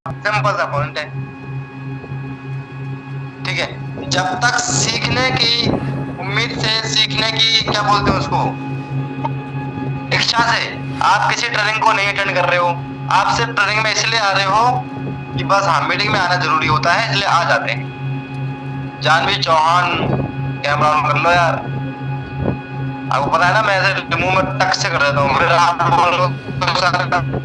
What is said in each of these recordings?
Simple सा point है। ठीक है, जब तक सीखने की उम्मीद से, सीखने की क्या बोलते हैं उसको, इच्छा से आप किसी ट्रेनिंग को नहीं अटेंड कर रहे हो, आप सिर्फ ट्रेनिंग में इसलिए आ रहे हो कि बस हाँ मीटिंग में आना जरूरी होता है इसलिए आ जाते हैं। जानवी चौहान, कैमरा ऑन कर लो यार। आपको पता है ना मैं ऐसे मुंह में टक से कर देता हूँ, फिर आप बोलो सर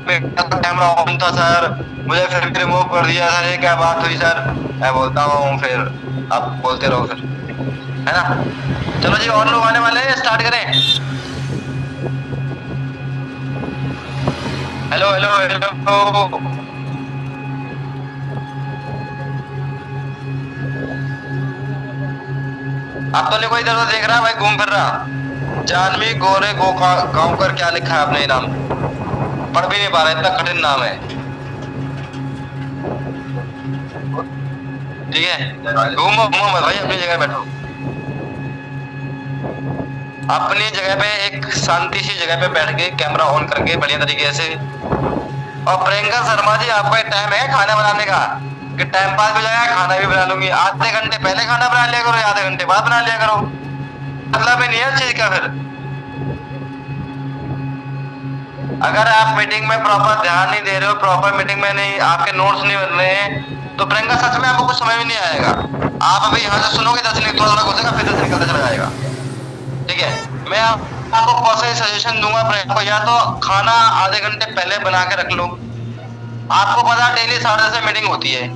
मेरा कैमरा ऑन था सर, मुझे फिर भी रिमूव कर दिया सर, ये क्या बात हुई सर। मैं बोलता हूँ फिर आप बोलते रहो फिर, है ना। चलो जी, और लोग आने वाले हैं, स्टार्ट करें। Hello hello hello. अब तो नहीं कोई इधर उधर देख रहा भाई, घूम फिर रहा। जानवी गोरे गांवकर, क्या लिखा है आपने नाम, पढ़ भी नहीं पा रहा, इतना कठिन नाम है। ठीक है, घूमो घूमो मत भाई, अपनी जगह बैठो। अपनी जगह पे एक शांति सी जगह पे बैठ के कैमरा ऑन करके बढ़िया तरीके से। और प्रियंका शर्मा जी, आपका एक टाइम है खाना बनाने का, कि टाइम पास हो जाएगा, खाना भी बना लूंगी। आधे घंटे पहले खाना बना लिया करो या आधे घंटे बाद बना लिया करो, मतलब नहीं है चीज का। फिर अगर आप मीटिंग में प्रॉपर ध्यान नहीं दे रहे हो, प्रॉपर मीटिंग में नहीं, आपके नोट्स नहीं बन रहे हैं, तो प्रियंका सच में आपको कुछ समझ में नहीं आएगा। आप अभी यहाँ से सुनोगे 10 मिनट, थोड़ा थोड़ा घुसेगा, फिर 10 निकलता चला जाएगा। ठीक है, मैं आपको पर्सनली सजेशन दूंगा प्रियंका को, या तो खाना आधे घंटे पहले बना के रख लो। आपको पता डेली 10:30 मीटिंग होती है,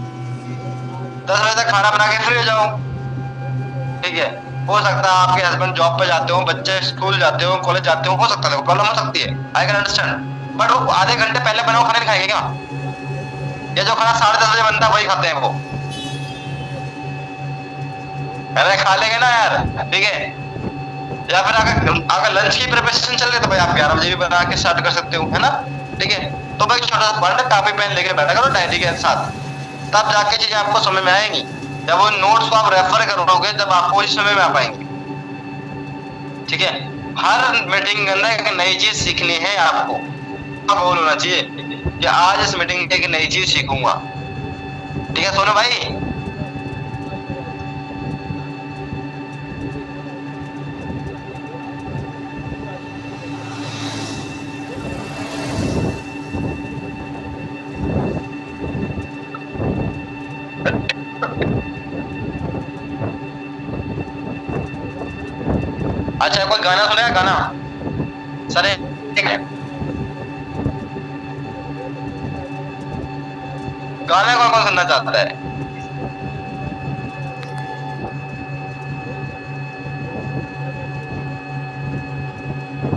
10 बजे तक खाना बना के फ्री हो जाओ। ठीक है, हो सकता है आपके हस्बैंड जॉब पे जाते हो, बच्चे स्कूल जाते हो, कॉलेज जाते हो सकता है प्रॉब्लम हो सकती है, आई कैन अंडरस्टैंड। बट वो आधे घंटे पहले बनाओ, खाना नहीं खाएंगे क्या? ये जो खाना 10:30 बजे बनता है वही खाते हैं वो, अरे खा लेंगे ना यार। ठीक है, या फिर अगर लंच की प्रिपरेशन चल रही है तो भाई आप 11 बजे भी बना के स्टार्ट कर सकते हो, है ना। ठीक है, तो भाई छोटा सा पॉइंट है, कॉपी पेन लेके बैठा करो डायरी के साथ, तब जाके चीजें आपको समझ में आएंगी। जब वो नोट्स को आप रेफर करोगे तब आपको इस समय में आ पाएंगे। ठीक है, हर मीटिंग के अंदर एक नई चीज सीखनी है आपको, गोल होना चाहिए कि आज इस मीटिंग में एक नई चीज सीखूंगा। ठीक है सोनू भाई। अच्छा, कोई गाना सुना है गाना सर? एक है गाना, कौन कौन सुनना चाहता है?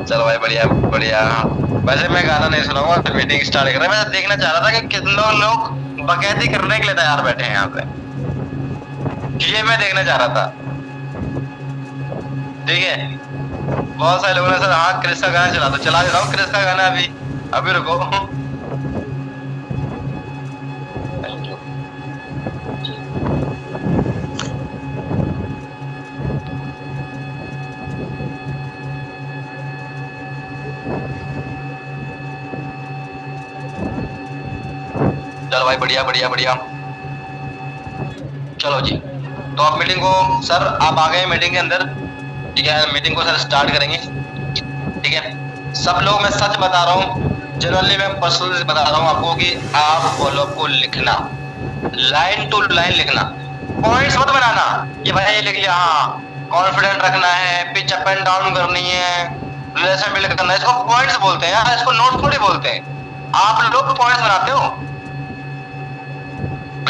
चलो भाई, बढ़िया बढ़िया। वैसे मैं गाना नहीं सुनाऊंगा, मीटिंग स्टार्ट कर रहे हैं। मैं देखना चाह रहा था कि कितने लोग बकैती करने के लिए तैयार बैठे हैं यहाँ पे, ये मैं देखना चाह रहा था। ठीक है, बहुत सारे लोगों ने सर हाँ क्रिस का गाना चला, तो चला देता हूँ क्रिस का गाना अभी। अभी रुको। Thank you. चलो भाई, बढ़िया बढ़िया बढ़िया। चलो जी, तो आप मीटिंग को, सर आप आ गए मीटिंग के अंदर। ठीक है, मीटिंग को सर स्टार्ट करेंगे। ठीक है, सब लोग, मैं सच बता रहा हूँ, जनरली मैं पर्सनली बता रहा हूँ आपको कि आप फॉलो को लिखना, लाइन टू लाइन लिखना, पॉइंट्स मत बनाना कि भाई ये लिख लिया। हाँ, कॉन्फिडेंट रखना है, पिच अप एंड डाउन करनी है, रिलेशन बिल्ड करना है, इसको पॉइंट्स बोलते हैं यार, इसको नोट्स थोड़ी बोलते हैं। आप लोग पॉइंट्स बनाते हो,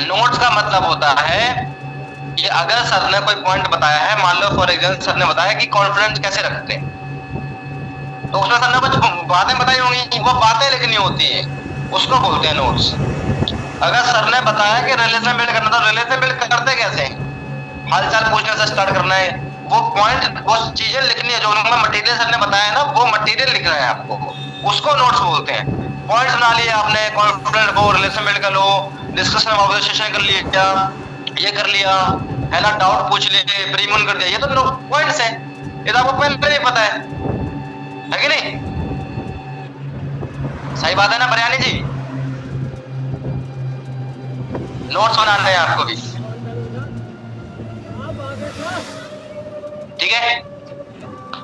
नोट्स का मतलब होता है कि अगर सर ने कोई पॉइंट बताया है, मान लो फॉर एग्जाम्पल सर ने बताया कि कॉन्फिडेंस कैसे रखते हैं, तो उसमें सर ने कुछ बातें बताई होंगी, वो बातें लिखनी होती है, उसको बोलते हैं नोट्स। अगर सर ने बताया कि रिलेशन बिल्ड करना, तो रिलेशन बिल्ड करते कैसे हैं, हालचाल पूछने से स्टार्ट करना है, वो पॉइंट, वो चीजें लिखनी है, जो उन्होंने मटेरियल सर ने बताया है ना, वो मटेरियल लिखना है आपको, उसको नोट्स बोलते हैं। पॉइंट्स बना लिए आपने, कॉन्फिडेंट को, रिलेशन बिल्ड कर लो, डिस्कशन ऑब्जर्वेशन कर लिया, ये कर लिया, है ना, डाउट पूछ लिए, प्रीमून कर दिया, ये तो पॉइंट्स है, ये तो आपको पहले नहीं पता है कि नहीं? सही बात है ना बरियानी जी? नोट्स बनाने हैं आपको भी, ठीक है।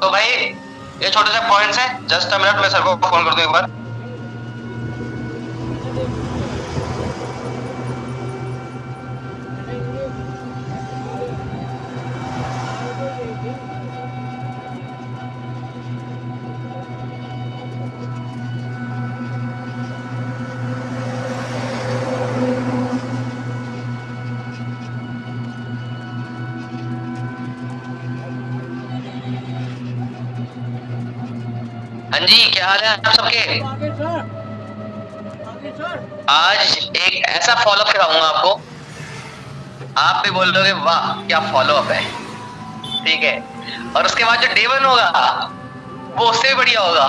तो भाई ये छोटे से पॉइंट्स हैं, जस्ट अ मिनट, मैं सर को फोन कर दूं एक बार। हाँ जी, क्या हाल है आप सबके? आज एक ऐसा फॉलोअप कराऊंगा आपको, आप भी बोल दोगे वाह क्या फॉलोअप है, ठीक है। और उसके बाद जो डे 1 होगा वो उससे भी बढ़िया होगा,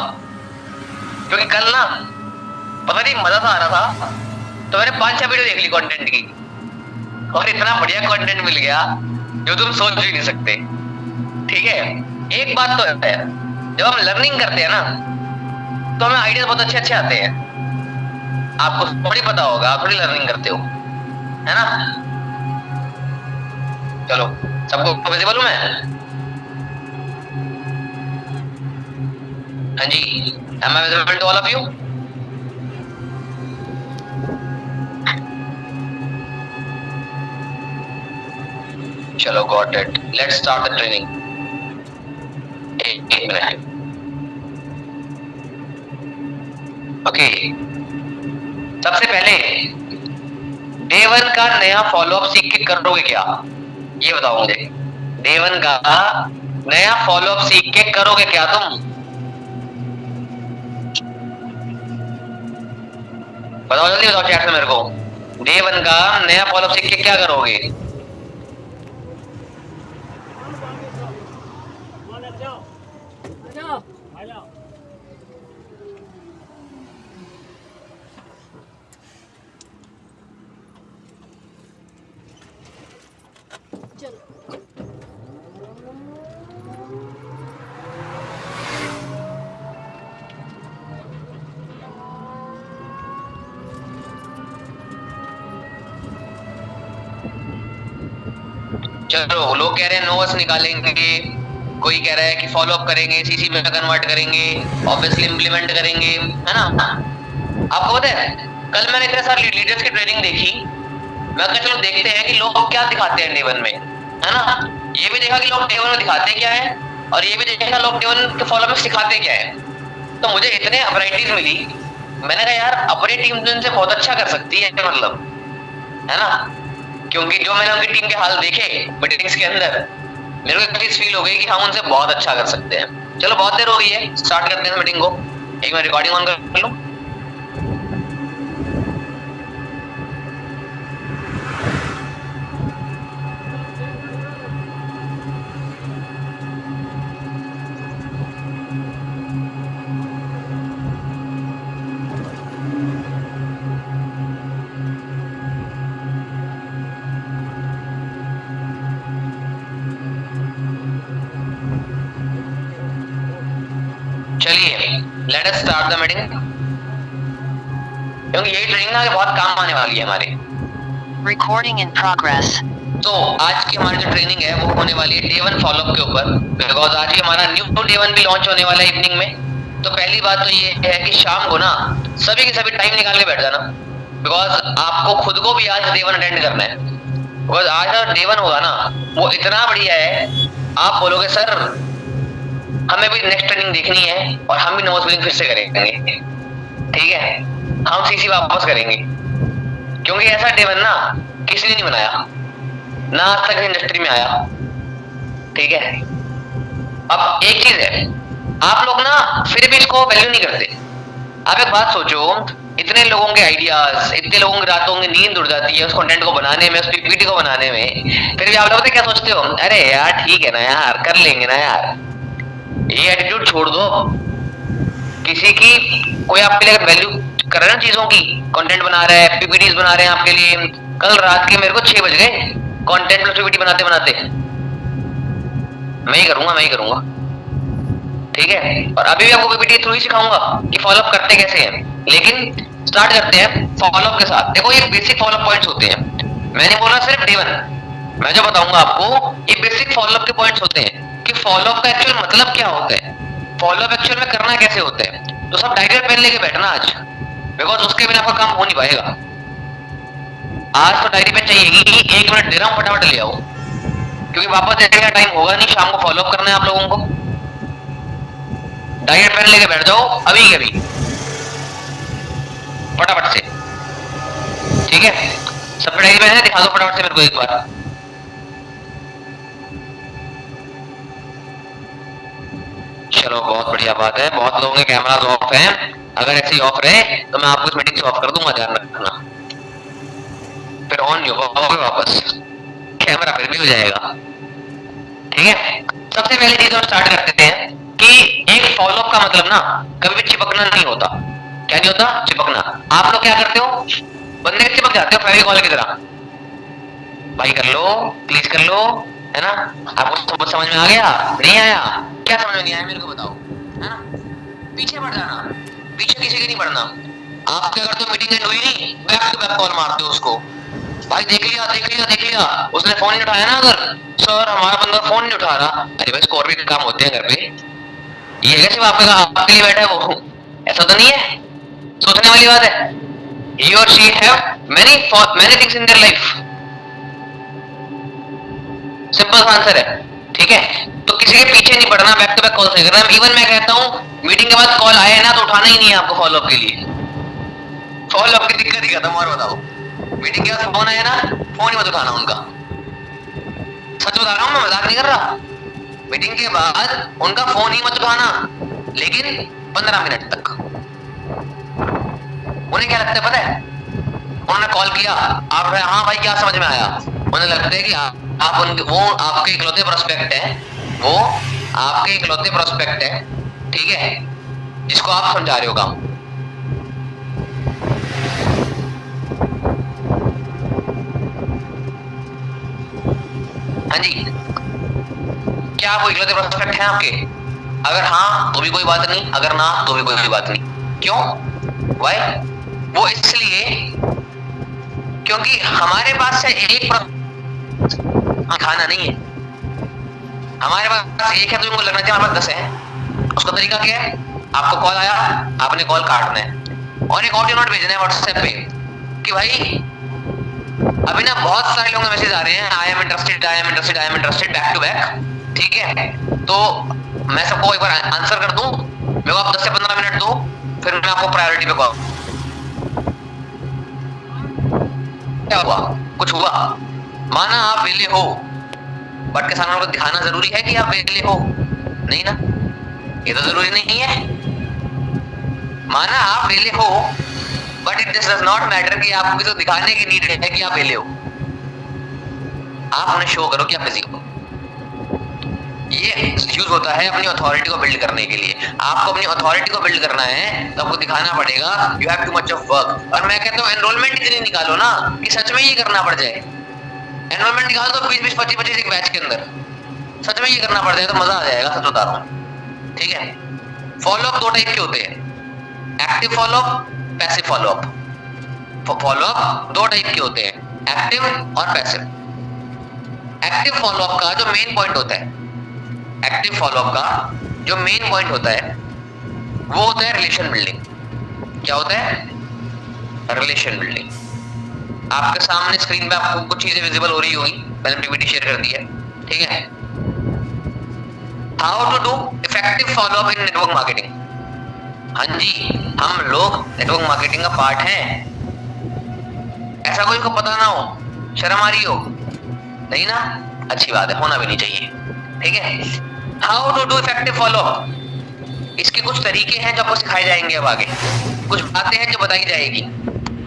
क्योंकि कल ना पता नहीं मजा सा आ रहा था, तो मैंने 5-6 वीडियो देख ली कंटेंट की, और इतना बढ़िया कंटेंट मिल गया जो तुम सोच भी नहीं सकते, ठीक है। एक बात तो है, जब हम लर्निंग करते हैं ना तो हमें आइडियाज बहुत अच्छे अच्छे आते हैं, आपको थोड़ी पता होगा, आप थोड़ी लर्निंग करते हो, है ना। चलो सबको विजिबल हूं मैं? हाँ जी, am I visible to all of you? चलो got it, let's start the training. एक मिनट, ओके। सबसे पहले डे 1 का नया फॉलोअप सीख के करोगे क्या, ये बताओ मुझे। डे 1 का नया फॉलोअप सीख के करोगे क्या तुम? बताओ जल्दी बताओ चैट में मेरे को, डे 1 का नया फॉलोअप सीख के क्या करोगे? चलो लोग कह रहे हैं नोट्स निकालेंगे, कोई कह रहा है कि फॉलो अप करेंगे, सीसी में कन्वर्ट करेंगे, ऑब्वियसली इंप्लीमेंट करेंगे, है ना। आपको पता है कल मैंने इतने सारे लीडर्स की ट्रेनिंग देखी, मैं कहा चलो देखते हैं कि लोग क्या दिखाते हैं डे 1 में, है ना। ये भी देखा कि लोग डे 1 में दिखाते क्या है, और ये भी देखा लोग डे 1 के फॉलो में सिखाते क्या है। तो मुझे इतने वैरायटीज मिली, मैंने कहा यार अपनी टीम तो इनसे बहुत अच्छा कर सकती है, मतलब, है ना। क्योंकि जो मैंने उनकी टीम के हाल देखे मीटिंग्स के अंदर, मेरे को एक चीज फील हो गई कि हम उनसे बहुत अच्छा कर सकते हैं। चलो बहुत देर हो गई है, स्टार्ट करते हैं मीटिंग को। एक मैं रिकॉर्डिंग ऑन कर लूं। चलिए let us start the meeting, क्योंकि यही ट्रेनिंग ना बहुत काम आने वाली है हमारे। Recording in progress. तो आज की हमारी जो ट्रेनिंग है वो होने वाली है डे 1 फॉलोअप के ऊपर, बिकॉज आज ही हमारा न्यू डे 1 भी लॉन्च होने वाला है इवनिंग में। तो पहली बात तो ये है कि शाम को ना सभी के सभी टाइम निकाल के बैठ जाना, बिकॉज आपको खुद को भी आज डे 1 अटेंड करना है। बिकॉज आज जो डे 1 होगा ना वो इतना बढ़िया है, आप बोलोगे सर हमें भी नेक्स्ट ट्रेनिंग देखनी है और हम भी नोट्स बिल्डिंग फिर से करेंगे, ठीक है। हम सीसी वापस करेंगे, क्योंकि ऐसा डे 1 ना किसी ने नहीं बनाया ना आज तक इंडस्ट्री में आया, ठीक है। अब एक चीज है, आप लोग ना फिर भी इसको वैल्यू नहीं करते। आप एक बात सोचो, इतने लोगों के आइडियाज, इतने लोगों की रातों की नींद उड़ जाती है उस कंटेंट को बनाने में, उस पीपीटी को बनाने में, फिर भी आप लोग क्या सोचते हो, अरे यार ठीक है ना यार, कर लेंगे ना यार। ये एटीट्यूड छोड़ दो। किसी की कोई आपके लिए वैल्यू कर रहा है ना चीजों की, कंटेंट बना रहा है, पीपीटीज बना रहे हैं आपके लिए। कल रात के मेरे को 6 बज गए कंटेंट प्लस पीपीटी बनाते बनाते। मैं ही करूंगा, ठीक है। और अभी भी आपको पीपीटी थ्रू ही सिखाऊंगा कि फॉलोअप करते कैसे हैं। लेकिन स्टार्ट करते हैं फॉलोअप के साथ। देखो ये बेसिक फॉलोअप पॉइंट्स होते हैं। मैं नहीं बोल रहा सिर्फ डे 1, मैं जो बताऊंगा आपको ये बेसिक फॉलोअप के पॉइंट्स होते हैं कि फॉलोअप का एक्चुअल मतलब क्या होता है, फॉलोअप एक्चुअल में करना कैसे होता है। तो सब डायरी पेन लेके बैठना आज, बिकॉज उसके बिना आपका काम हो नहीं पाएगा। आज तो डायरी पेन चाहिए ही, 1 मिनट दे रहा हूँ, फटाफट ले आओ, क्योंकि वापस जाने का टाइम होगा नहीं, शाम को फॉलोअप करना है आप लोगों को। डायरी पेन लेके बैठ जाओ अभी के अभी, फटाफट से, ठीक है। सब डायरी पेन है, दिखा दो फटाफट से मेरे को एक बार। चलो बहुत बढ़िया बात है, बहुत लोगों के कैमरा ऑफ है, अगर ऐसे ही ऑफ रहे तो मैं आपको इस मीटिंग से ऑफ कर दूंगा, ध्यान रखना, फिर ऑन नहीं हो पाओगे वापस, कैमरा फिर भी हो जाएगा, ठीक है। सबसे पहली चीज हम स्टार्ट करते हैं कि एक फॉलोअप का मतलब ना कभी भी चिपकना नहीं होता। क्या नहीं होता? चिपकना। आप लोग क्या करते हो, बंदे के चिपक जाते हो फेविकॉल की तरह, भाई कर लो, प्लीज कर लो, है ना। आपको समझ में आ गया? नहीं आया? क्या समझ में नहीं आया मेरे को बताओ, है ना। पीछे बढ़ जाना, पीछे किसी के नहीं बढ़ना। आप क्या करते हो, मीटिंग एंड हुई नहीं, बैक टू बैक कॉल मारते हो उसको, भाई देख लिया देख लिया देख लिया, उसने फोन नहीं उठाया ना, अगर सर हमारा बंदा फोन नहीं उठा रहा, अरे भाई और भी काम होते हैं घर पे, ये है सिर्फ आपके लिए बैठा है वो, ऐसा तो नहीं है। सोचने वाली बात है, he or she have many things in their life, simple answer है, ठीक है। तो किसी के पीछे नहीं पड़ना, बैक टू बैक कॉल नहीं करना। इवन मैं कहता हूँ मीटिंग के बाद कॉल आए ना तो उठाना ही नहीं है आपको फॉलोअप के लिए, फॉलोअप की दिक्कत ही खत्म। और बताओ, मीटिंग के बाद फोन आया ना, फोन ही मत उठाना उनका, सच बता रहा हूँ मैं, मजाक नहीं कर रहा। मीटिंग के बाद उनका फोन ही मत उठाना, लेकिन 15 मिनट तक। उन्हें क्या लगता है पता है, उन्होंने कॉल किया, आप हाँ भाई क्या समझ में आया, उन्हें लगता है कि आप उनके, वो आपके इकलौते प्रोस्पेक्ट है, वो आपके इकलौते प्रोस्पेक्ट है, ठीक है, जिसको आप समझा रहे हो काम। हाँ जी, क्या आप इकलौते प्रोस्पेक्ट हैं आपके? अगर हाँ तो भी कोई बात नहीं, अगर ना तो भी कोई बात नहीं। क्यों? वाई? वो इसलिए क्योंकि हमारे पास से एक खाना नहीं है, हमारे पास एक है तो उनको लगना चाहिए हमारे पास 10 है। उसका तरीका क्या है, आपको कॉल आया, आपने कॉल काटना है और एक ऑडियो नोट भेजना है व्हाट्सएप पे कि भाई अभी ना बहुत सारे लोगों के मैसेज आ रहे हैं, I am interested I am interested I am interested, back to back, ठीक है। तो मैं सबको एक बार आंसर कर दूं, मेरे को आप 10 से 15 मिनट दो, फिर मैं आपको प्रायोरिटी पे कॉल। क्या हुआ? कुछ हुआ? माना आप वेले हो, बट किसानों को दिखाना जरूरी है कि आप वेले हो? नहीं ना, ये तो जरूरी नहीं है। माना आप वेले हो, but it does not matter कि आपको किसी को दिखाने की नीड है कि आप वेले हो। आप उन्हें शो करो कि आप बिजी हो। ये यूज होता है अपनी अथॉरिटी को बिल्ड करने के लिए। आपको अपनी अथॉरिटी को बिल्ड करना है तो आपको दिखाना पड़ेगा you have too much of work. और मैं कहता हूँ एनरोलमेंट इतनी निकालो ना कि सच में ये करना पड़ जाए। एनरोलमेंट निकाल दो 20-20, 25-25 एक बैच के अंदर, सच में ये करना पड़ जाए तो मजा आ जाएगा, सच बता रहा हूँ, ठीक है। फॉलोअप 2 टाइप के होते हैं, active follow up, passive follow up. Follow up 2 type के होते हैं, एक्टिव और पैसिव। एक्टिव फॉलोअप का जो मेन पॉइंट होता है, एक्टिव फॉलोअप का जो मेन पॉइंट होता है वो होता है रिलेशन बिल्डिंग। क्या होता है? Relation building. आपके सामने स्क्रीन पे आपको कुछ चीजें विजिबल हो रही होगी, मैंने पीपीटी शेयर कर दी है, ठीक है। How to do effective follow up in network marketing. हाँ जी, हम लोग नेटवर्क मार्केटिंग का पार्ट हैं। ऐसा कोई को पता ना हो, शर्म आ रही हो? नहीं ना, अच्छी बात है, होना भी नहीं चाहिए, ठीक है। How to do effective follow up, इसके कुछ तरीके हैं जो आपको सिखाए जाएंगे अब आगे, कुछ बातें हैं जो बताई जाएगी।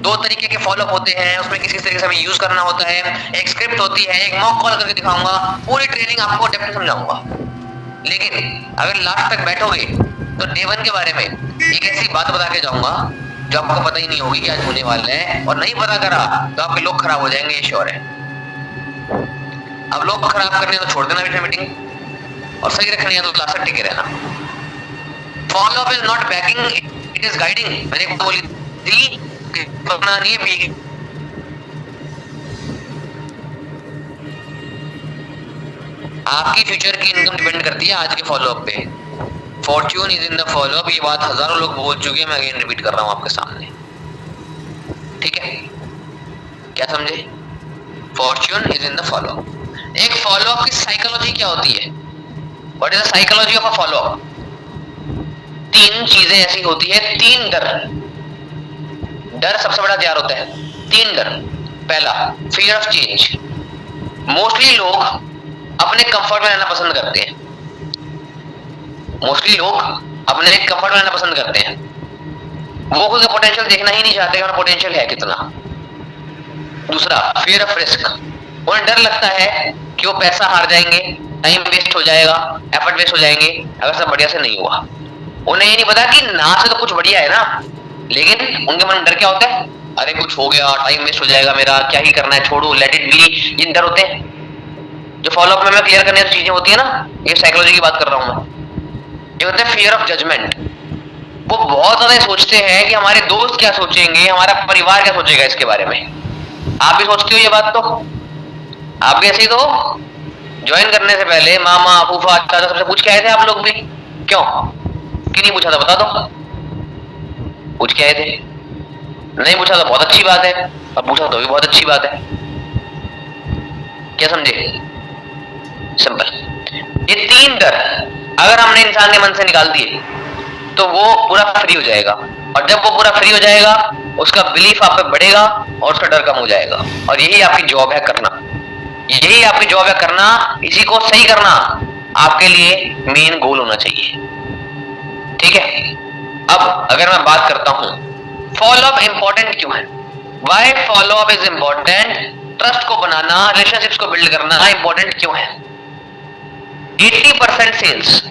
2 तरीके के फॉलोअप होते हैं, उसमें किस तरीके से हमें यूज करना होता है, एक स्क्रिप्ट होती है, एक मॉक कॉल करके दिखाऊंगा, पूरी ट्रेनिंग आपको डेप्थ में समझाऊंगा। लेकिन अगर लास्ट तक बैठोगे तो डे 1 के बारे में एक ऐसी बात बता के जाऊंगा जो आपको पता ही नहीं होगी कि आज होने वाला है, और नहीं पता करा तो आपके लोग खराब हो जाएंगे, ये श्योर है। अब लोग खराब करने तो छोड़ देना बेटा मीटिंग, और सही रखनी है तो लास्ट तक टिके रहना। Follow up is not banking, it is guiding. मैंने बोली थी कि पकड़ना नहीं है, आपकी फ्यूचर की इनकम डिपेंड करती है आज के फॉलोअप पे। Fortune is in the follow up, ये बात हजारों लोग बोल चुके हैं, मैं अगेन रिपीट कर रहा हूं आपके सामने, ठीक है? क्या समझे? Fortune is in the follow up. एक फॉलोअप की साइकोलॉजी क्या होती है? What is the psychology of a follow up? तीन चीजें ऐसी होती है, तीन डर। डर सबसे बड़ा हथियार होता है। तीन डर। पहला, फियर ऑफ चेंज। मोस्टली लोग अपने कंफर्ट में रहना पसंद करते हैं। मोस्टली लोग अपने कंफर्ट में रहना पसंद करते हैं। वो कोई पोटेंशियल देखना ही नहीं चाहते, हमारा पोटेंशियल है कितना। दूसरा, फियर ऑफ रिस्क। उन्हें डर लगता है कि वो पैसा हार जाएंगे, टाइम वेस्ट हो जाएगा, एफर्ट वेस्ट हो जाएंगे अगर सब बढ़िया से नहीं हुआ। उन्हें ये नहीं पता कि ना से तो कुछ बढ़िया है ना, लेकिन उनके मन में डर क्या होता है? अरे कुछ हो गया, टाइम वेस्ट हो जाएगा मेरा, क्या ही करना है, छोड़ो, लेट इट बी। ये डर होते हैं जो फॉलोअप में मैं क्लियर करने की चीजें होती है ना, ये साइकोलॉजी की बात कर रहा हूं मैं। ये होते हैं फियर ऑफ जजमेंट। वो बहुत ज्यादा सोचते हैं कि हमारे दोस्त क्या सोचेंगे, हमारा परिवार क्या सोचेगा इसके बारे में। आप भी सोचते हो ये बात? तो आप भी ऐसे ही तो ज्वाइन करने से पहले मामा फूफा चाचा सबसे पूछ के आए थे आप लोग भी? क्यों नहीं पूछा था बता दो? पूछ के आए थे? नहीं पूछा तो बहुत अच्छी बात है, अब पूछा तो भी बहुत अच्छी बात है। क्या समझे? सिंपल। ये तीन डर अगर हमने इंसान के मन से निकाल दिए तो वो पूरा फ्री हो जाएगा, और जब वो पूरा फ्री हो जाएगा उसका बिलीफ आप पे बढ़ेगा और उसका डर कम हो जाएगा। और यही आपकी जॉब है करना, यही आपकी जॉब है करना, इसी को सही करना आपके लिए मेन गोल होना चाहिए, ठीक है? अब अगर मैं बात करता हूं फॉलोअप इंपॉर्टेंट क्यों है, why follow up is important, trust को बनाना, रिलेशनशिप्स को बिल्ड करना इंपॉर्टेंट क्यों है? 80% sales,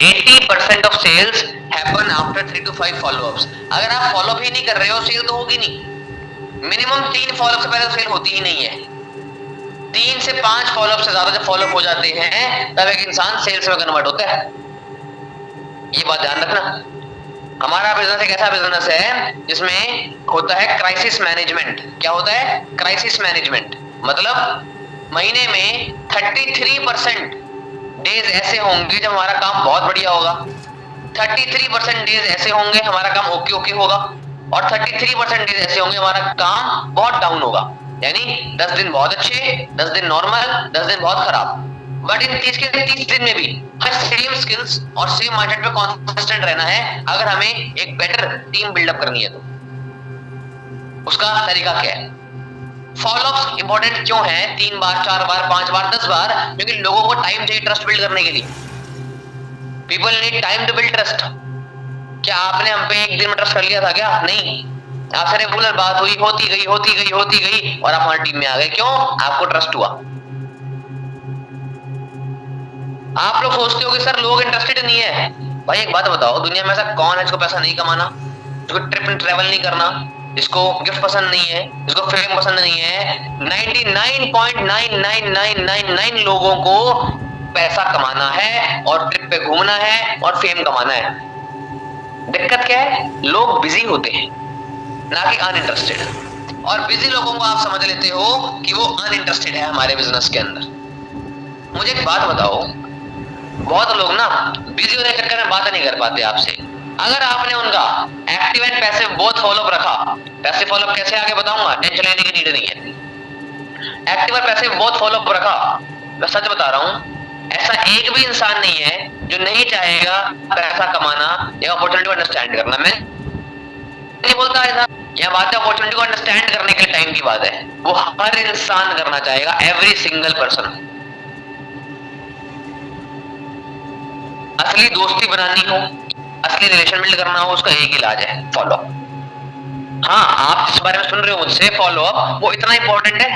80% of sales happen after 3 to 5 follow ups. अगर आप फॉलोअप ही नहीं कर रहे हो, सेल तो होगी नहीं। मिनिमम 3 फॉलोअप से पहले तो सेल होती ही नहीं है। 3 से 5 फॉलोअप से ज्यादा जब फॉलोअप हो जाते हैं तब एक इंसान सेल्स में कन्वर्ट होता है। ये बात ध्यान रखना। हमारा बिजनेस एक ऐसा बिजनेस है जिसमें होता है क्राइसिस मैनेजमेंट। क्या होता है? Crisis management. मतलब महीने में 33% डेज ऐसे होंगे जब हमारा काम बहुत बढ़िया होगा, 33% डेज ऐसे होंगे हमारा काम ओके ओके होगा, और 33% डेज ऐसे होंगे हमारा काम बहुत डाउन होगा। यानी 10 दिन बहुत अच्छे, 10 दिन नॉर्मल, 10 दिन बहुत खराब। बट इन 30 के 30 दिन में भी हमें सेम स्किल्स और सेम माइंडसेट पे कॉन्सिस्टेंट रहना है अगर हमें एक बेटर टीम बिल्डअप करनी है। तो उसका तरीका क्या है? फॉलोअप्स इंपॉर्टेंट क्यों है? 3 बार, 4 बार, 5 बार, 10 बार, क्योंकि लोगों को टाइम चाहिए ट्रस्ट बिल्ड करने के लिए। People need time to build trust. क्या आपने हम पे एक दिन में ट्रस्ट कर लिया था क्या? नहीं, आपसे रेगुलर बात हुई, होती गई और आप हमारी टीम में आ गए। क्यों? आपको ट्रस्ट हुआ। आप लोग सोचते हो कि सर लोग इंटरेस्टेड नहीं है। भाई एक बात बताओ, दुनिया में ऐसा कौन है जिसको पैसा नहीं कमाना, जिसको ट्रिप एंड ट्रैवल नहीं करना, जिसको गिफ्ट पसंद नहीं है, जिसको फेम पसंद नहीं है? 99.99999 लोगों को पैसा कमाना है और ट्रिप पे घूमना है और फेम कमाना है। दिक्कत क्या है? लोग बिजी होते हैं ना कि अनइंटरेस्टेड। और बिजी लोगों को आप समझ लेते हो कि वो अनइंटरेस्टेड है हमारे बिजनेस के अंदर। मुझे एक बात बताओ, बहुत लोग ना बिजी होने के चक्कर में बात नहीं कर पाते आपसे। अगर आपने उनका active and passive both follow up रखा, पैसिव फॉलोअप कैसे आगे बताऊंगा, टेंशन लेने की नीड नहीं है। एक्टिव और पैसिव बोथ फॉलोअप रखा, मैं सच बता रहा हूं, ऐसा एक भी इंसान नहीं है जो नहीं चाहेगा पैसा कमाना या अपॉर्चुनिटी को अंडरस्टैंड करना। मैं नहीं बोलता ऐसा, यह बात है अपॉर्चुनिटी को अंडरस्टैंड करने के लिए टाइम की बात है। वो हर इंसान करना चाहेगा, एवरी सिंगल पर्सन। असली दोस्ती बनानी हो, असली रिलेशन बिल्ड करना हो, उसका एक इलाज है फॉलोअप। हाँ, आप इस बारे में सुन रहे हो मुझसे, फॉलोअप वो इतना इंपॉर्टेंट है,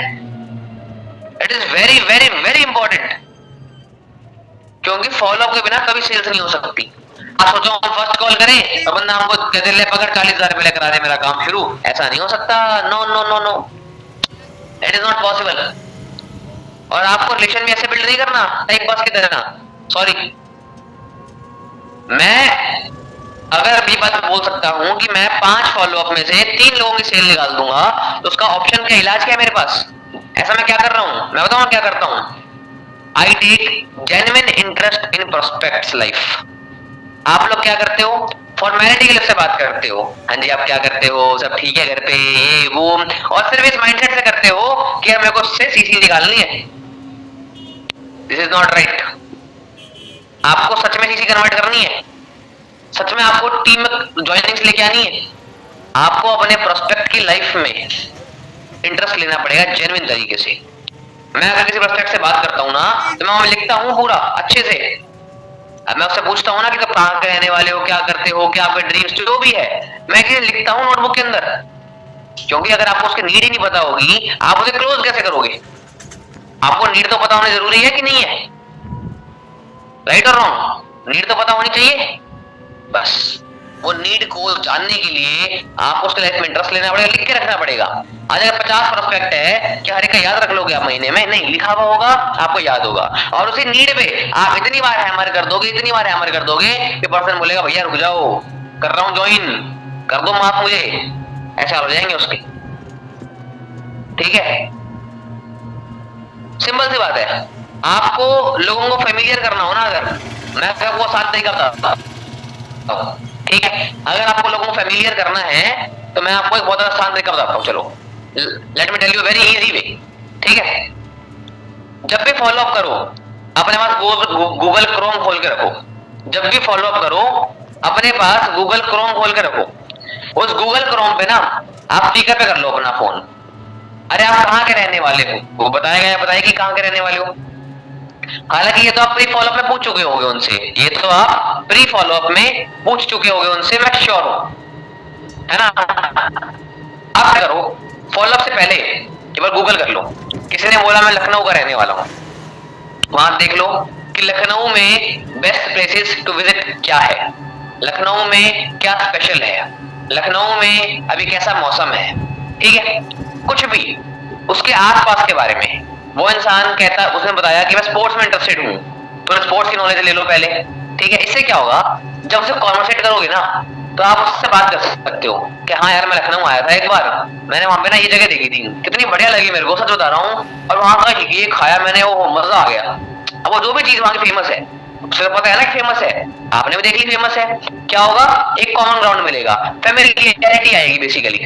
it is very very very important. क्योंकि फॉलोअप के बिना कभी सेल्स नहीं हो सकती। आप सोचो हम फर्स्ट कॉल करें तो बंदा हमको कहते ले पकड़ 40,000 रुपए लेकर आ रहे मेरा काम शुरू, ऐसा नहीं हो सकता। No no no no, it is not possible. और आपको रिलेशन भी ऐसे बिल्ड नहीं करना टाइम पास की तरह। सॉरी, मैं अगर भी बात बोल सकता हूं कि मैं 5 फॉलोअप में से 3 लोगों की सेल निकाल दूंगा, तो उसका ऑप्शन का इलाज क्या है मेरे पास? ऐसा मैं क्या कर रहा हूं? मैं बताऊं क्या करता हूं? I take genuine interest in prospects life. आप लोग क्या करते हो, फॉर्मेलिटी के लिए से बात करते हो, हाँ जी आप क्या करते हो, सब ठीक है घर पे, ये वो, और सिर्फ इस माइंडसेट से करते हो कि यार मेरे को उससे सीसी निकालनी है। This is not right. आपको सच में सीसी कन्वर्ट करनी है, सच में आपको टीम में ज्वाइनिंग्स लेके आनी है, आपको अपने प्रोस्पेक्ट की लाइफ में इंटरेस्ट लेना पड़ेगा जेन्युइन तरीके से। मैं अगर किसी प्रोस्पेक्ट से बात करता हूँ ना, तो मैं लिखता हूँ पूरा अच्छे से। अब मैं उससे पूछता हूँ ना कि कब कहाँ के रहने वाले हो, क्या करते हो, क्या आपके ड्रीम्स, जो भी है मैं लिखता हूँ नोटबुक के अंदर। क्योंकि अगर आपको उसकी नीड ही नहीं पता होगी, आप उसे क्लोज कैसे करोगे? आपको नीड तो पता होना जरूरी है कि नहीं है? राइट और रॉन्ग? नीड तो पता होनी चाहिए। बस वो नीड को जानने के लिए आपको उसके लाइफ में इंटरेस्ट लेना पड़ेगा, लिख के रखना पड़ेगा। आज अगर 50 प्रोस्पेक्ट है, क्या हर एक का याद रख लोगे आप महीने में? नहीं, लिखा हुआ होगा, आपको याद होगा। और उसी नीड पे आप इतनी बार हैमर कर दोगे, इतनी बार हैमर कर दोगे कि पर्सन बोलेगा भैया रुक जाओ, कर रहा हूं ज्वाइन, कर दो माफ मुझे, ऐसा हो जाएंगे उसके। ठीक है, सिंपल सी बात है। आपको लोगों को फेमिलियर करना हो ना, अगर मैं आपको 7 तरीका बताता हूं, ठीक है, अगर आपको लोगों को फेमिलियर करना है तो मैं आपको एक बहुत आसान तरीका बताता हूं। चलो let me tell you very easy way. ठीक है, जब भी फॉलो अप करो अपने पास गूगल क्रोम खोल के रखो। जब भी फॉलो अप करो अपने पास गूगल क्रोम खोल के रखो। उस गूगल क्रोम पे ना आप स्पीकर पे कर लो अपना फोन। अरे आप कहाँ के रहने वाले हो, वो बताएगा या बताएगी कहाँ के रहने वाले हो। हालांकि ये तो आप प्री फॉलोअप में पूछ चुके होंगे उनसे, ये तो आप प्री फॉलोअप में पूछ चुके होंगे उनसे, मैं श्योर हूं, है ना। आप करो फॉलोअप से पहले एक बार गूगल कर लो, किसी ने बोला मैं लखनऊ का रहने वाला हूं, वहां देख लो कि लखनऊ में बेस्ट प्लेसेस टू विजिट क्या है, लखनऊ में क्या स्पेशल है, लखनऊ में अभी कैसा मौसम है। ठीक है, कुछ भी उसके आसपास के बारे में। वो इंसान कहता, उसने बताया कि मैं स्पोर्ट्स में इंटरेस्टेड हूँ, तो स्पोर्ट्स की नॉलेज ले लो पहले। ठीक है, इससे क्या होगा, जब उसे कॉन्वर्सेट करोगे ना तो आप उससे बात कर सकते हो कि हाँ यार मैं लखनऊ आया था एक बार, मैंने वहां पे ना ये जगह देखी थी, कितनी बढ़िया लगी मेरे को, सच बता रहा हूँ, और वहां का ये खाया मैंने, वो मजा आ गया। अब वो जो भी चीज वहां की फेमस है, उसे पता है ना कि फेमस है, आपने भी देख ली फेमस है, क्या होगा, एक कॉमन ग्राउंड मिलेगा, फैमिलियरिटी आएगी बेसिकली।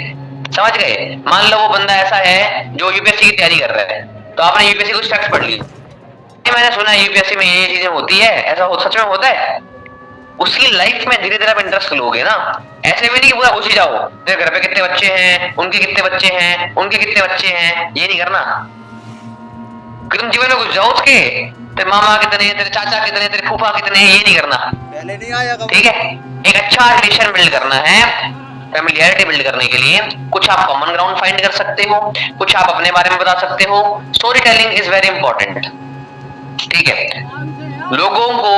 समझ गए? मान लो वो बंदा ऐसा है जो यूपीएससी की तैयारी कर रहा है, तो आपने यूपीएससी कुछ फैक्ट पढ़ ली, मैंने सुना यूपीएससी में ये चीजें होती है, ऐसा हो, सच में होता है। उसकी लाइफ में धीरे धीरे आप इंटरेस्ट लोगे ना, ऐसे भी नहीं कि पूरा घुस ही जाओ, तेरे घर पे कितने बच्चे हैं, उनके कितने बच्चे हैं, उनके कितने बच्चे हैं, ये नहीं करना। तुम जीवन में घुस जाओ उसके, तेरे मामा कितने, तेरे चाचा कितने, तेरे फूफा कितने, ये नहीं करना। पहले नहीं आया कभी। ठीक है, एक अच्छा रिलेशन बिल्ड करना है, फैमिलियरिटी बिल्ड करने के लिए कुछ आप कॉमन ग्राउंड फाइंड कर सकते हो, कुछ आप अपने बारे में बता सकते हो। Story telling is very important. ठीक है, लोगों को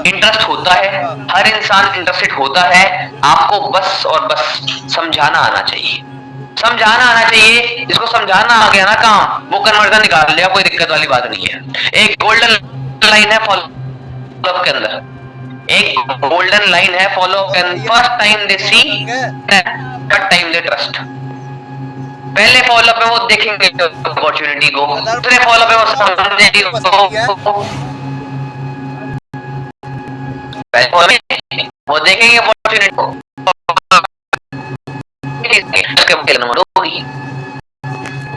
इंटरेस्ट होता है, हर इंसान इंटरेस्टेड होता है, आपको बस और बस समझाना आना चाहिए, समझाना आना चाहिए। जिसको समझाना आ गया ना काम, वो कन्वर्जन निकाल लिया, कोई दिक्कत वाली बात नहीं है। एक गोल्डन लाइन है फॉलोअप के अंदर, एक गोल्डन लाइन है फॉलोअप के अंदर, first time they see, third time they trust. पहले फॉलोअप में वो देखेंगे अपॉर्चुनिटी को, दूसरे फॉलोअप में वो समझेंगे वो देखेंगे अपॉर्चुनिटी को,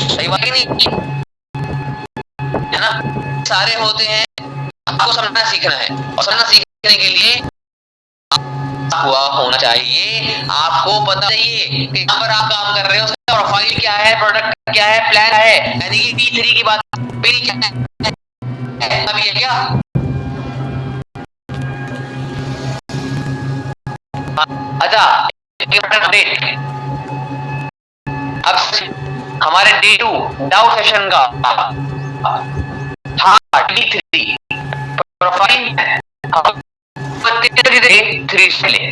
सही बात नहीं है ना। सारे होते हैं, आपको समझना सीखना है, और समझना सीखने के लिए हुआ होना चाहिए, आपको पता चाहिए कि कहां पर आप काम कर रहे हो, उसका प्रोफाइल क्या है, प्रोडक्ट क्या है, प्लान है, यानी कि P3 की बात पहली क्या है, अभी है क्या। अच्छा, डेट, अब हमारे D2 डाउ सेशन का था D3 प्रोफाइल है, 3 से ले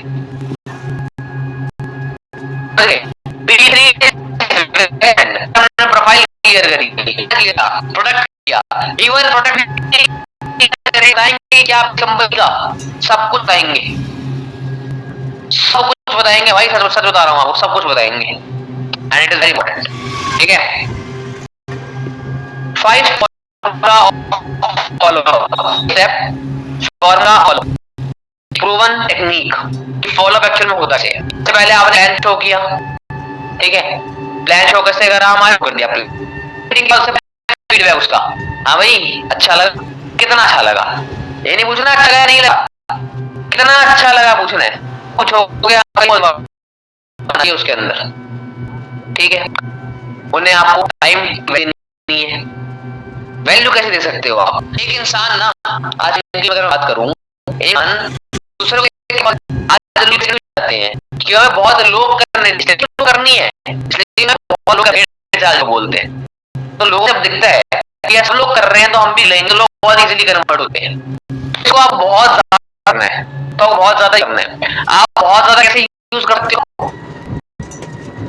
प्रोफाइल क्लियर करी, प्रोडक्ट किया, इवन प्रोडक्ट बताएंगे क्या कंपनी का, सब कुछ बताएंगे, सब कुछ बताएंगे भाई, सच बता रहा हूँ आपको, सब कुछ बताएंगे, and it is very important. ठीक है, 5 follow step formula follow proven technique कि फॉलो अप एक्चुअल में होता है। सबसे पहले आपने प्लान शो किया, ठीक है, प्लान शो कैसे करा, हमारे कर दिया फीडबैक उसका, हाँ भाई अच्छा लगा, कितना अच्छा लगा, ये नहीं पूछना अच्छा लगा नहीं लगा, कितना अच्छा लगा पूछना है, कुछ हो गया उसके अंदर, ठीक है। उन्हें आपको टाइम नहीं है, वैल्यू कैसे दे सकते हो आप? एक इंसान ना, आज अगर बात करूं, एक दूसरे को आज लोग जाते हैं कि हमें बहुत लोग करनी है, इसलिए बहुत लोग बोलते हैं, तो लोगों को जब दिखता है कि सब लोग कर रहे हैं तो हम भी लेंगे, लोग बहुत इजीली कन्वर्ट होते हैं। इसको आप बहुत ज्यादा करना है, तो बहुत ज्यादा करना है। आप बहुत ज्यादा कैसे यूज करते हो?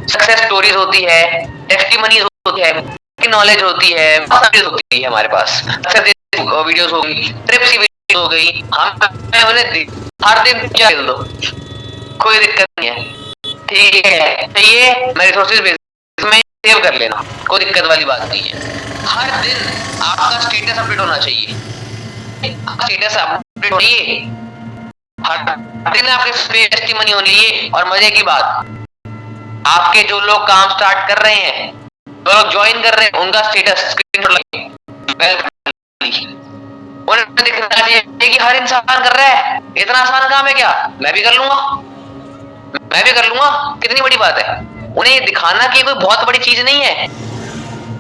सक्सेस स्टोरीज होती है, टेस्टिमनीज होती है, नॉलेज होती है, होती है हमारे पास, वीडियोस हो गई, ट्रिप्स की वीडियो हो गई, हम उन्हें हर दिन क्या खेल दो, कोई दिक्कत नहीं है, ठीक है। तो ये मैं रिसोर्सेज बेसिस में सेव कर लेना, कोई दिक्कत वाली बात नहीं है। हर दिन आपका स्टेटस अपडेट होना चाहिए, स्टेटस अपडेट होना चाहिए, हर दिन आपके टेस्टिमनी होनी है। और मजे की बात, आपके जो लोग काम स्टार्ट कर रहे हैं, जो लोग ज्वाइन कर रहे हैं, उनका स्टेटस स्क्रीनशॉट उन्हें दिखना चाहिए कि हर इंसान कर रहा है, इतना आसान काम है क्या, मैं भी कर लूंगा, मैं भी कर लूंगा, कितनी बड़ी बात है। उन्हें ये दिखाना कि कोई बहुत बड़ी चीज नहीं है,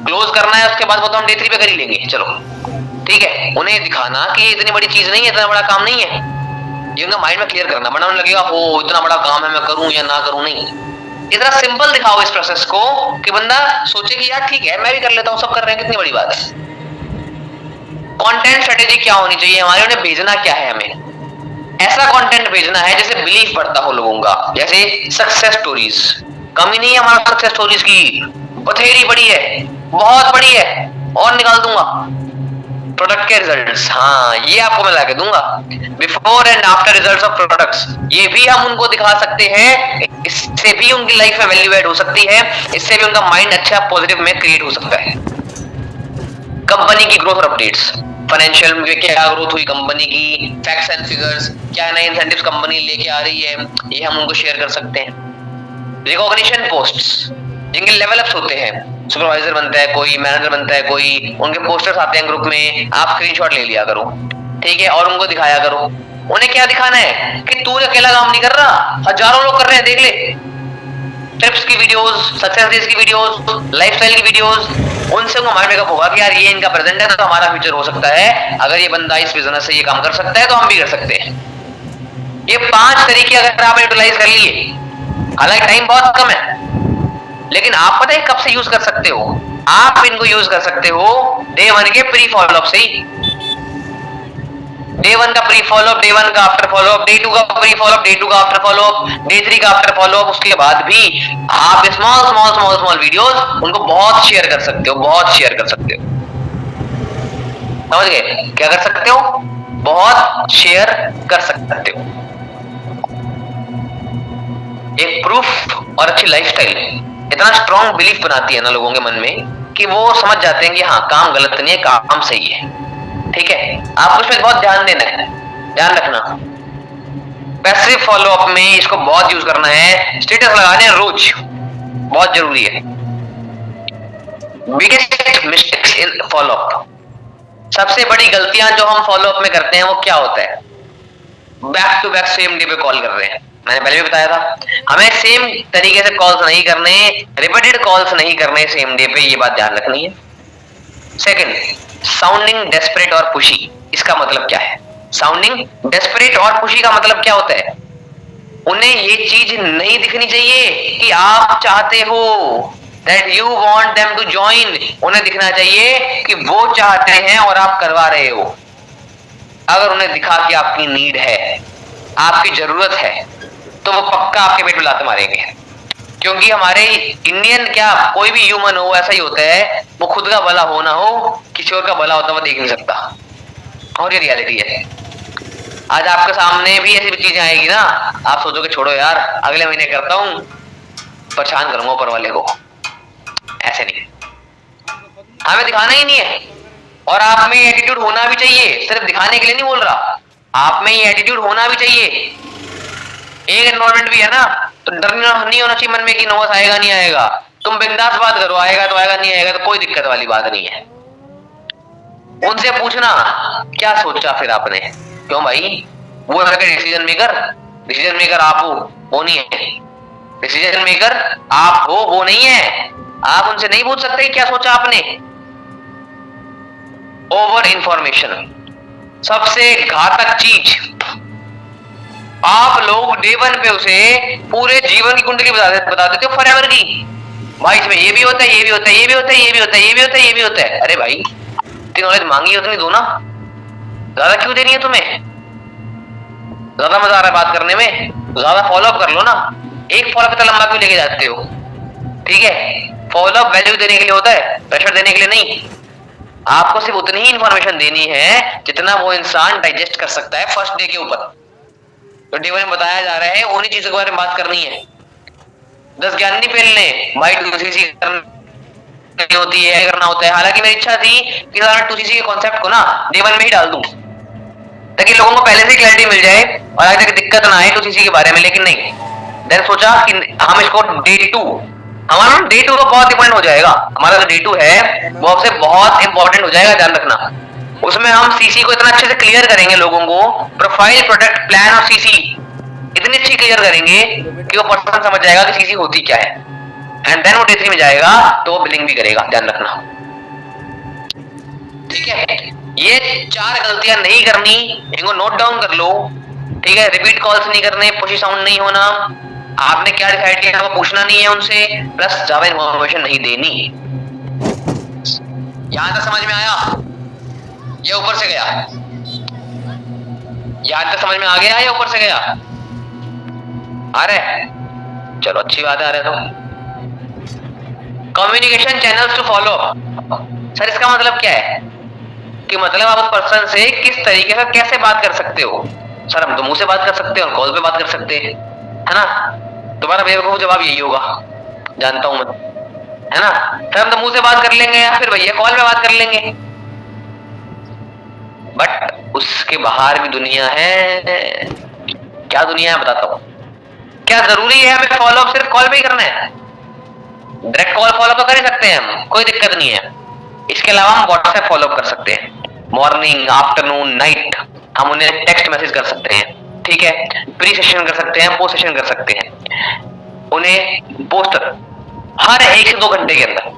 क्लोज करना है उसके बाद वो तो हम डे 3 पे कर ही लेंगे, चलो ठीक है। उन्हें दिखाना कि इतनी बड़ी चीज नहीं है, इतना बड़ा काम नहीं है, ये उनका माइंड में क्लियर करना, वरना उन्हें लगेगा ओ इतना बड़ा काम है, मैं करूं या ना करूं, नहीं। इतना सिंपल दिखाओ इस प्रोसेस को कि बंदा सोचे कि यार ठीक है मैं भी कर लेता हूं, सब कर रहे हैं, कितनी बड़ी बात है। कंटेंट स्ट्रेटेजी क्या होनी चाहिए हमारे, उन्हें भेजना क्या है, हमें ऐसा कंटेंट भेजना है जैसे बिलीफ बढ़ता हो लोगों का, जैसे सक्सेस स्टोरीज, कमी नहीं है हमारा सक्सेस स्टोरीज की, बथेरी बड़ी है, बहुत बड़ी है, और निकाल दूंगा। प्रोडक्ट के रिजल्ट्स, हाँ ये आपको मैं लाके दूंगा, before and after results of products, ये भी हम उनको दिखा सकते हैं, इससे भी उनकी लाइफ में वैल्यू ऐड हो सकती है, इससे भी उनका माइंड अच्छा पॉजिटिव में क्रिएट हो सकता है। कंपनी की ग्रोथ अपडेट्स, फाइनेंशियल में क्या ग्रोथ हुई कंपनी की, फैक्ट्स एंड फिगर्स, क्या नए इंसेंटिव्स कंपनी लेके आ रही है, ये हम उनको शेयर कर सकते हैं। रिकॉग्निशन पोस्ट्स, जिनके लेवल अप्स होते हैं, सुपरवाइजर बनता है कोई, मैनेजर बनता है कोई, उनके पोस्टर्स आते हैं ग्रुप में, आप स्क्रीनशॉट ले लिया करो, ठीक है, और उनको दिखाया करो। उन्हें क्या दिखाना है कि तू अकेला काम नहीं कर रहा, हजारों लोग कर रहे हैं, देख ले। ट्रिप्स की वीडियोस, सक्सेस डेज की वीडियोस, लाइफस्टाइल की वीडियोस, उनसे उनको माइंड मेकअप होगा कि यार ये इनका प्रेजेंट है तो हमारा फ्यूचर हो सकता है, अगर ये बंदा इस बिजनेस से ये काम कर सकता है तो हम भी कर सकते हैं। ये 5 तरीके अगर आप यूटिलाइज कर लिए, हालांकि टाइम बहुत कम है, लेकिन आप पता है कब से यूज कर सकते हो, आप इनको यूज कर सकते हो डे 1 के प्री फॉलोअप से ही। डे 1 का प्री फॉलोअप, डे 1 का आफ्टर फॉलोअप, डे 2 का प्री फॉलोअप, डे 2 का आफ्टर फॉलोअप, डे 3 का आफ्टर फॉलोअप, उसके बाद भी आप small small small small videos उनको बहुत शेयर कर सकते हो, बहुत शेयर कर सकते हो, समझ गए? क्या कर सकते हो? बहुत शेयर कर सकते हो। एक प्रूफ और अच्छी लाइफस्टाइल इतना स्ट्रॉन्ग बिलीफ बनाती है ना लोगों के मन में कि वो समझ जाते हैं कि हाँ काम गलत नहीं है, काम सही है, ठीक है। आपको इसमें बहुत ध्यान देना है, ध्यान रखना। पैसिव फॉलोअप में इसको बहुत यूज करना है, स्टेटस लगाने रोज बहुत जरूरी है। बिगेस्ट मिस्टेक्स इन फॉलोअप, सबसे बड़ी गलतियां जो हम फॉलोअप में करते हैं वो क्या होता है? Back to back same day पे कॉल कर रहे हैं, मैंने पहले भी बताया था, हमें सेम तरीके से कॉल्स नहीं करने, रिपीटेड कॉल्स नहीं करने सेम डे पे, ये बात ध्यान रखनी है। सेकंड, साउंडिंग डेस्परेट और पुशी, इसका मतलब क्या है? साउंडिंग डेस्परेट और पुशी का मतलब क्या होता है? उन्हें ये चीज नहीं दिखनी चाहिए कि आप चाहते हो, that you want them to join, उन्हें दिखना चाहिए कि वो चाहते हैं और आप करवा रहे हो। अगर उन्हें दिखा कि आपकी नीड है, आपकी जरूरत है, तो वो पक्का आपके पेट में लात मारेंगे, क्योंकि हमारे इंडियन क्या कोई भी ह्यूमन हो ऐसा ही होता है, वो खुद का भला हो ना हो, किसी और का भला होता वो देख नहीं सकता, और ये रियलिटी है। आज आपके सामने भी ऐसी चीजें आएगी ना, आप सोचोगे छोड़ो यार अगले महीने करता हूं, परेशान करूंगा ऊपर वाले को, ऐसे नहीं, हमें दिखाना ही नहीं है, और आप में ये एटीट्यूड होना भी चाहिए, सिर्फ दिखाने के लिए नहीं बोल रहा, आप में ये एटीट्यूड होना भी चाहिए। एक एनवायरमेंट भी है ना, तो डर नहीं होना चाहिए मन में कि नोस आएगा नहीं आएगा। तुम बिंदास बात करो, आएगा तो आएगा, नहीं आएगा तो कोई दिक्कत वाली बात नहीं है। उनसे पूछना क्या सोचा फिर आपने, क्यों भाई वो है डिसीजन मेकर? डिसीजन मेकर आप हो, वो नहीं है। डिसीजन मेकर आप हो, वो नहीं है। आप उनसे नहीं पूछ सकते क्या सोचा आपने। ओवर इंफॉर्मेशन सबसे घातक चीज। आप लोग डे वन पे उसे पूरे जीवन की कुंडली बता देते हो, फॉरएवर की। भाई इसमें ये भी होता है, ये भी होता है, ये भी होता है, ये भी होता है, ये भी होता है, ये भी होता है। अरे भाई इतनी नॉलेज मांगी उतनी दो ना, ज्यादा क्यों देनी है तुम्हें? ज्यादा मजा आ रहा है बात करने में, ज्यादा फॉलोअप कर लो ना। एक फॉलोअप इतना लंबा क्यों लेके जाते हो? ठीक है, फॉलोअप वैल्यू देने के लिए होता है, प्रेशर देने के लिए नहीं। आपको सिर्फ उतनी ही इंफॉर्मेशन देनी है जितना वो इंसान डाइजेस्ट कर सकता है फर्स्ट डे के ऊपर। तो डे में बताया जा रहा है उन्हीं चीजों के बारे में बात करनी है। 10 ज्ञान नहीं फैलने, भाई 2cc करनी होती है, करना होता है। हालांकि मेरी इच्छा थी कि सारा 2cc के कॉन्सेप्ट को ना डे वन में ही डाल दूं, ताकि लोगों को पहले से क्लैरिटी मिल जाए और आगे तक दिक्कत ना आए 2cc के बारे में। लेकिन नहीं, देन सोचा कि हम इसको डे 2, हमारा डे 2 तो बहुत इंपॉर्टेंट हो जाएगा। हमारा जो डे 2 है वो आपसे बहुत इंपॉर्टेंट हो जाएगा, ध्यान रखना। उसमें हम सीसी को इतना अच्छे से क्लियर करेंगे, लोगों को प्रोफाइल, प्रोडक्ट, प्लान और सीसी इतनी अच्छी क्लियर करेंगे कि वो पर्सन समझ जाएगा कि सीसी होती क्या है। एंड देन वो डे 3 में जाएगा तो वो बिलिंग भी करेगा, ध्यान रखना। ठीक है, ये 4 गलतियां नहीं करनी, इनको नोट डाउन कर लो। ठीक है, रिपीट कॉल्स नहीं करने, पुशी साउंड नहीं होना, आपने क्या डिसाइड किया वो पूछना नहीं है उनसे, प्लस ज्यादा इन्फॉर्मेशन नहीं देनी। यहां तक समझ में आया? ये ऊपर से गया, यहां तक समझ में आ गया या ऊपर से गया? आ रहे? चलो अच्छी बात है, आ रहे तो। Communication channels to follow. Sir इसका मतलब क्या है? कि मतलब आप उस पर्सन से किस तरीके से कैसे बात कर सकते हो। सर हम तो मुंह से बात कर सकते हैं और कॉल पे बात कर सकते हैं, है ना? तुम्हारा बेवकूफ जवाब यही होगा, जानता हूं मैं, है ना? सर हम तो मुंह से बात कर लेंगे या फिर भैया कॉल पे बात कर लेंगे। बट उसके बाहर भी दुनिया है। क्या दुनिया है बताता हूं। क्या जरूरी है हमें फॉलोअप सिर्फ कॉल पे ही करना है? डायरेक्ट कॉल फॉलो तो कर ही सकते हैं हम, कोई दिक्कत नहीं है। इसके अलावा हम व्हाट्सएप फॉलो कर सकते हैं, मॉर्निंग, आफ्टरनून, नाइट हम उन्हें टेक्स्ट मैसेज कर सकते हैं। ठीक है, प्री सेशन कर सकते हैं, पोस्ट सेशन कर सकते हैं। उन्हें पोस्टर हर 1 से 2 घंटे के अंदर,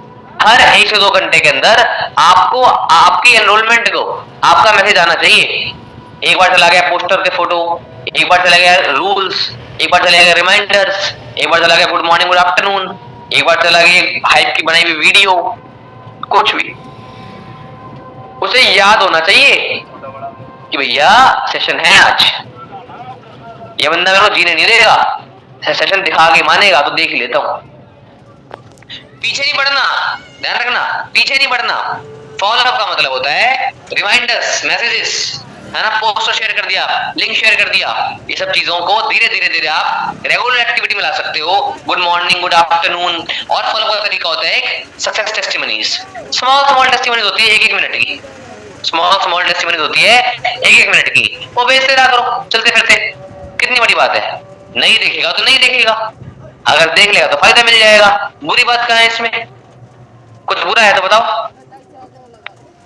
हर 1 से 2 घंटे के अंदर आपको आपकी एनरोलमेंट को आपका मैसेज आना चाहिए। एक बार चला गया पोस्टर के फोटो, एक बार चला गया रूल्स, एक बार चला गया रिमाइंडर्स, एक बार चला गया गुड मॉर्निंग, गुड आफ्टरनून, एक बार चला गया हाइप की बनाई हुई वीडियो, कुछ भी उसे याद होना चाहिए कि भैया सेशन है आज। ये बंदा मेरे को जीने नहीं देगा, सेशन दिखा के मानेगा तो देख ही लेता हूं। पीछे नहीं बढ़ना, ध्यान रखना, पीछे नहीं बढ़ना। फॉलोअप का मतलब होता है रिमाइंडर्स, मैसेजेस, है ना? पोस्ट शेयर कर दिया, लिंक शेयर कर दिया, ये सब चीजों को धीरे धीरे धीरे आप रेगुलर एक्टिविटी में ला सकते हो। Good morning, good afternoon. और फॉलो का तरीका होता है एक success testimonies. Small small testimonies होती है 1-1 मिनट की, स्मॉल स्मॉल टेस्टिमनीज होती है 1-1 मिनट की। वो भेजते रहा करो चलते फिरते, कितनी बड़ी बात है। नहीं देखेगा तो नहीं देखेगा, अगर देख लेगा तो फायदा मिल जाएगा। बुरी बात कहाँ है इसमें? कुछ बुरा है तो बताओ।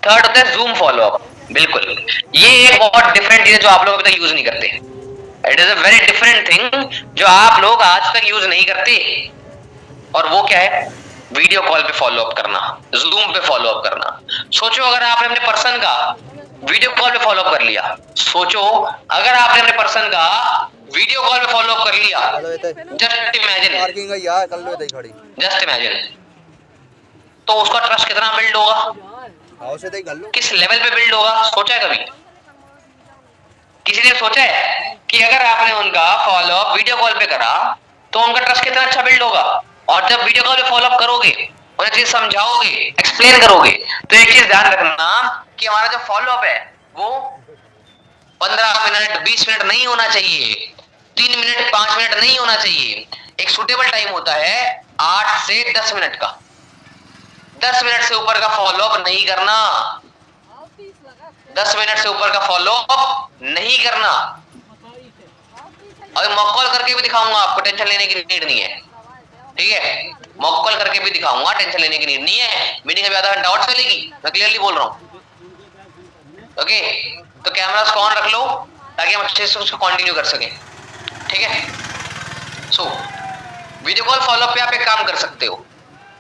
थर्ड होता है जूम फॉलोअप। बिल्कुल, ये एक बहुत डिफरेंट चीज है जो आप लोग अभी तक यूज नहीं करते। It is a very different thing जो आप लोग आज तक यूज नहीं करते। और वो क्या है? वीडियो कॉल पे फॉलोअप करना, जूम पे फॉलोअप करना। सोचो अगर आपने अपने पर्सन का वीडियो कॉल पे फॉलोअप कर लिया, सोचो अगर आपने अपने पर्सन का वीडियो कॉल पे फॉलोअप कर लिया, जस्ट इमेजिन, जस्ट इमेजिन, तो उसका ट्रस्ट कितना बिल्ड होगा, किस लेवल पे बिल्ड होगा? सोचा है कभी? किसी ने सोचा है कि अगर आपने उनका फॉलोअप वीडियो कॉल पे करा तो उनका ट्रस्ट कितना अच्छा बिल्ड होगा? और जब वीडियो कॉल पे फॉलोअप करोगे, उन्हें चीज समझाओगे, एक्सप्लेन करोगे, तो एक चीज ध्यान रखना कि हमारा जो फॉलोअप है वो 15 मिनट 20 मिनट नहीं होना चाहिए, 3 मिनट 5 मिनट नहीं होना चाहिए। एक सुटेबल टाइम होता है 8 से 10 मिनट का। 10 मिनट से ऊपर का फॉलोअप नहीं करना। 10 मिनट से ऊपर का फॉलो अप नहीं करना। और मॉक कॉल करके भी दिखाऊंगा आपको, टेंशन लेने की नीड नहीं है, ठीक है। मॉक कॉल करके भी दिखाऊंगा, टेंशन लेने की नीड नहीं है। मीटिंग अभी आधा घंटा और चलेगी, मैं क्लियरली बोल रहा हूँ। ओके, तो कैमरास ऑन रख लो ताकि हम अच्छे से उसको कंटिन्यू कर सकें, ठीक है। सो वीडियो कॉल फॉलोअप पे आप एक काम कर सकते हो,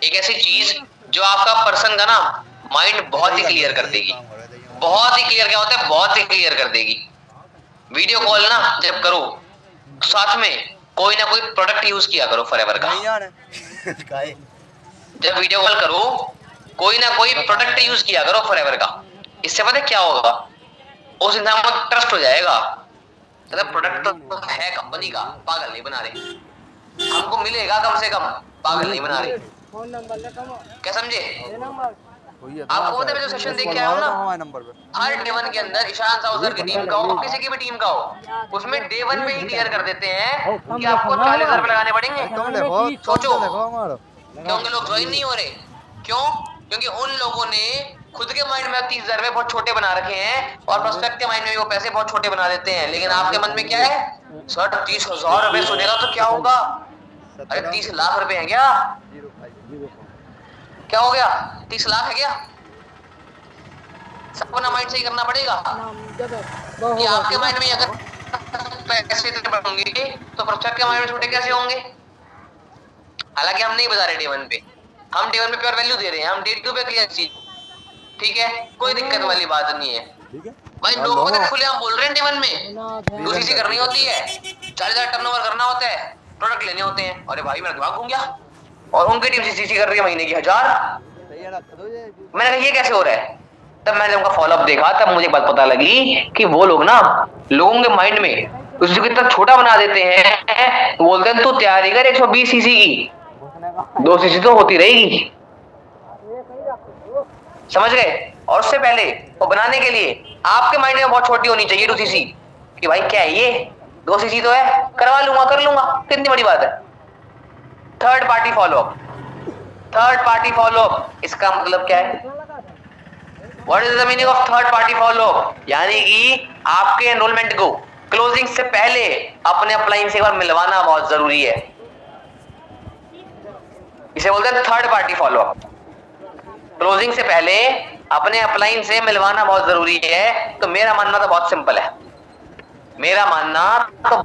एक ऐसी चीज जो आपका पर्सन का ना माइंड बहुत ही क्लियर कर देगी। बहुत ही क्लियर क्या होता है, बहुत ही क्लियर कर देगी। वीडियो कॉल ना जब करो, साथ में कोई ना कोई प्रोडक्ट यूज किया करो फॉरएवर का। जब वीडियो कॉल करो कोई ना कोई प्रोडक्ट यूज किया करो फॉरएवर का। इससे पता क्या होगा, उस इंसान को ट्रस्ट हो जाएगा, मतलब प्रोडक्ट तो है कंपनी का, पागल नहीं बना रहे, हमको मिलेगा कम से कम, पागल नहीं बना रहे। क्या समझे? आपको पता है जो सेशन देख के आया हूं ना, हर डे 1 के अंदर ईशान साहू सर की टीम का हो, किसी की भी टीम का हो, उसमें डे 1 पे ही क्लियर कर देते हैं कि आपको 40,000 रुपए लगाने पड़ेंगे। सोचो क्योंकि लोग ज्वाइन नहीं हो रहे, क्यों? क्योंकि उन लोगों ने खुद के माइंड में 30,000 रुपए बहुत छोटे बना रखे हैं और प्रोस्पेक्ट के माइंड में वो पैसे बहुत छोटे बना देते हैं। लेकिन आपके मन में क्या है, सर 30,000 रुपए सुनेगा तो क्या होगा? अरे 30 लाख रुपए है क्या? क्या हो गया? 30 लाख है क्या? सबको ना माइंड सही करना पड़ेगा कि आपके माइंड में अगर पैसे बढ़ेंगे तो प्रोस्पेक्ट के माइंड में छोटे कैसे होंगे। हालांकि हम नहीं बता रहे डे 1 पे, हम डे 1 पे प्योर वैल्यू दे रहे हैं, हम डे 2 पे क्लियर चीज, ठीक है, कोई दिक्कत वाली बात नहीं है भाई। लोगों को खुले हम बोल रहे हैं डे 1 में 2 सीसी करनी होती है, 40,000 टर्नओवर करना होता है, प्रोडक्ट लेने होते हैं। अरे भाई मेरा दिमाग घूम गया, और उनकी टीम सीसी कर रही है महीने की 1000। मैंने कहा ये कैसे हो रहा है? तब मैंने उनका फॉलोअप देखा, तब मुझे बात पता लगी कि वो लोग ना लोगों के माइंड में उसको इतना छोटा बना देते हैं, बोलते हैं तू तैयारी कर 120 सीसी की, 2 सीसी तो होती रहेगी, समझ गए? और उससे पहले वो बनाने के लिए आपके माइंड में बहुत छोटी होनी चाहिए 2 सीसी, कि भाई क्या है ये 2 सीसी तो है, करवा लूंगा, कर लूंगा, कितनी बड़ी बात है। Third party follow up, third party follow up इसका मतलब क्या है? What is the meaning of third party follow up? यानी कि आपके एनरोलमेंट को क्लोजिंग से पहले अपने अपलाइन से एक बार मिलवाना बहुत जरूरी है, इसे बोलते हैं थर्ड पार्टी फॉलोअप। क्लोजिंग से पहले अपने अपलाइन से मिलवाना बहुत जरूरी है। तो मेरा मानना तो बहुत सिंपल है, मेरा मानना तो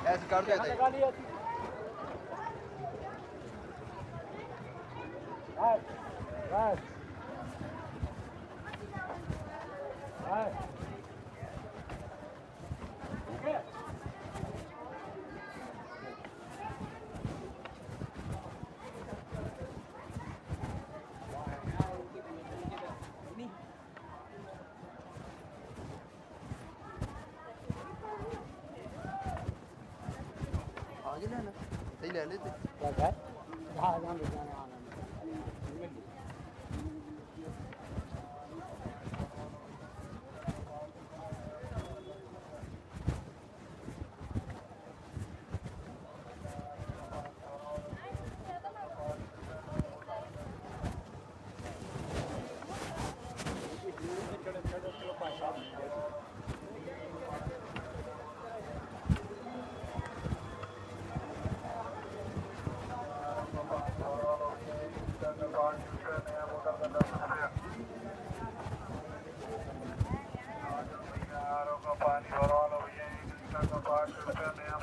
ऐसे कर दिया सही ले लेते पानी भरवा लो भैया, 1 लीटर का 5 रुपया नया